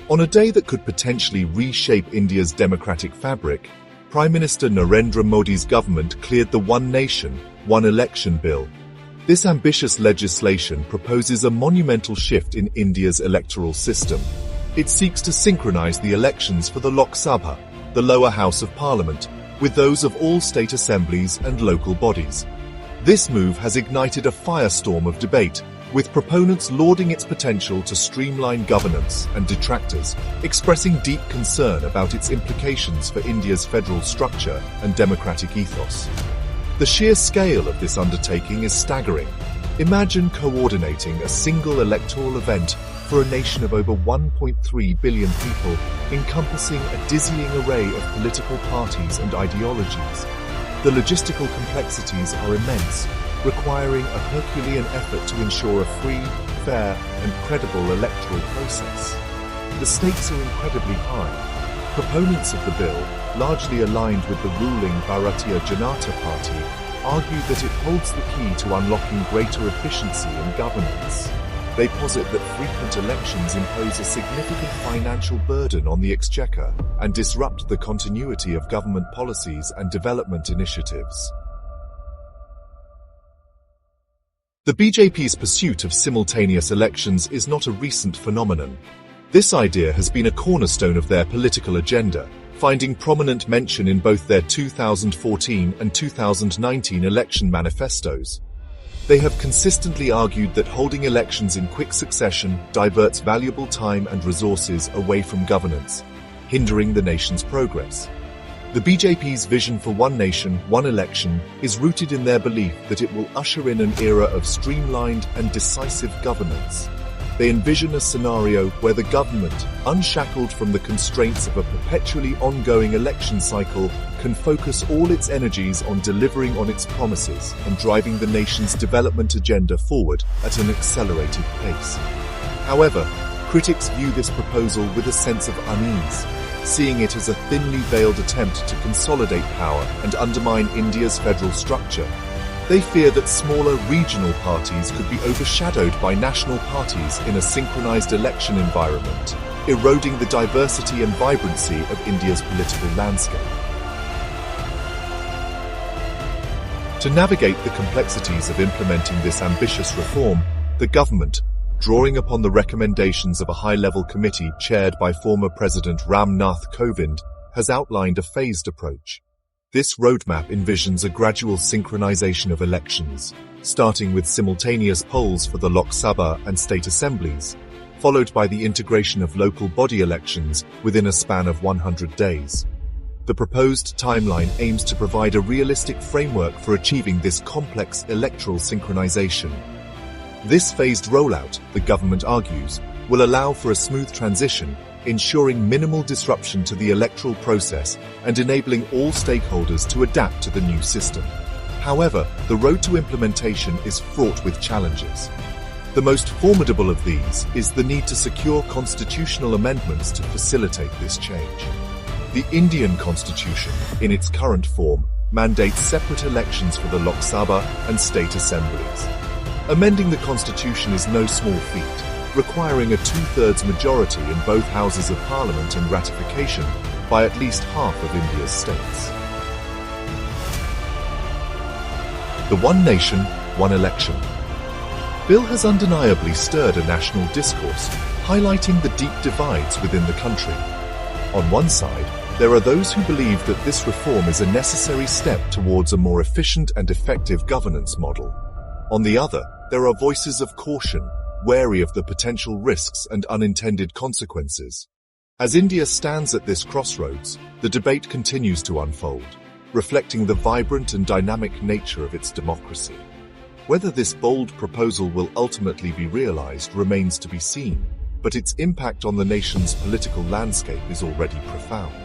On a day that could potentially reshape India's democratic fabric, Prime Minister Narendra Modi's government cleared the One Nation, One Election bill. This ambitious legislation proposes a monumental shift in India's electoral system. It seeks to synchronize the elections for the Lok Sabha, the lower house of parliament, with those of all state assemblies and local bodies. This move has ignited a firestorm of debate, with proponents lauding its potential to streamline governance and detractors expressing deep concern about its implications for India's federal structure and democratic ethos. The sheer scale of this undertaking is staggering. Imagine coordinating a single electoral event for a nation of over 1.3 billion people, encompassing a dizzying array of political parties and ideologies. The logistical complexities are immense, requiring a Herculean effort to ensure a free, fair, and credible electoral process. The stakes are incredibly high. Proponents of the bill, largely aligned with the ruling Bharatiya Janata Party, argue that it holds the key to unlocking greater efficiency in governance. They posit that frequent elections impose a significant financial burden on the exchequer and disrupt the continuity of government policies and development initiatives. The BJP's pursuit of simultaneous elections is not a recent phenomenon. This idea has been a cornerstone of their political agenda, finding prominent mention in both their 2014 and 2019 election manifestos. They have consistently argued that holding elections in quick succession diverts valuable time and resources away from governance, hindering the nation's progress. The BJP's vision for One Nation, One Election is rooted in their belief that it will usher in an era of streamlined and decisive governance. They envision a scenario where the government, unshackled from the constraints of a perpetually ongoing election cycle, can focus all its energies on delivering on its promises and driving the nation's development agenda forward at an accelerated pace. However, critics view this proposal with a sense of unease, seeing it as a thinly veiled attempt to consolidate power and undermine India's federal structure. They fear that smaller regional parties could be overshadowed by national parties in a synchronized election environment, eroding the diversity and vibrancy of India's political landscape. To navigate the complexities of implementing this ambitious reform, the government, drawing upon the recommendations of a high-level committee chaired by former President Ram Nath Kovind, has outlined a phased approach. This roadmap envisions a gradual synchronization of elections, starting with simultaneous polls for the Lok Sabha and state assemblies, followed by the integration of local body elections within a span of 100 days. The proposed timeline aims to provide a realistic framework for achieving this complex electoral synchronization. This phased rollout, the government argues, will allow for a smooth transition, ensuring minimal disruption to the electoral process and enabling all stakeholders to adapt to the new system. However, the road to implementation is fraught with challenges. The most formidable of these is the need to secure constitutional amendments to facilitate this change. The Indian Constitution, in its current form, mandates separate elections for the Lok Sabha and state assemblies. Amending the Constitution is no small feat, requiring a two-thirds majority in both houses of parliament and ratification by at least half of India's states. The One Nation, One Election bill has undeniably stirred a national discourse, highlighting the deep divides within the country. On one side, there are those who believe that this reform is a necessary step towards a more efficient and effective governance model. On the other, there are voices of caution, wary of the potential risks and unintended consequences. As India stands at this crossroads, the debate continues to unfold, reflecting the vibrant and dynamic nature of its democracy. Whether this bold proposal will ultimately be realized remains to be seen, but its impact on the nation's political landscape is already profound.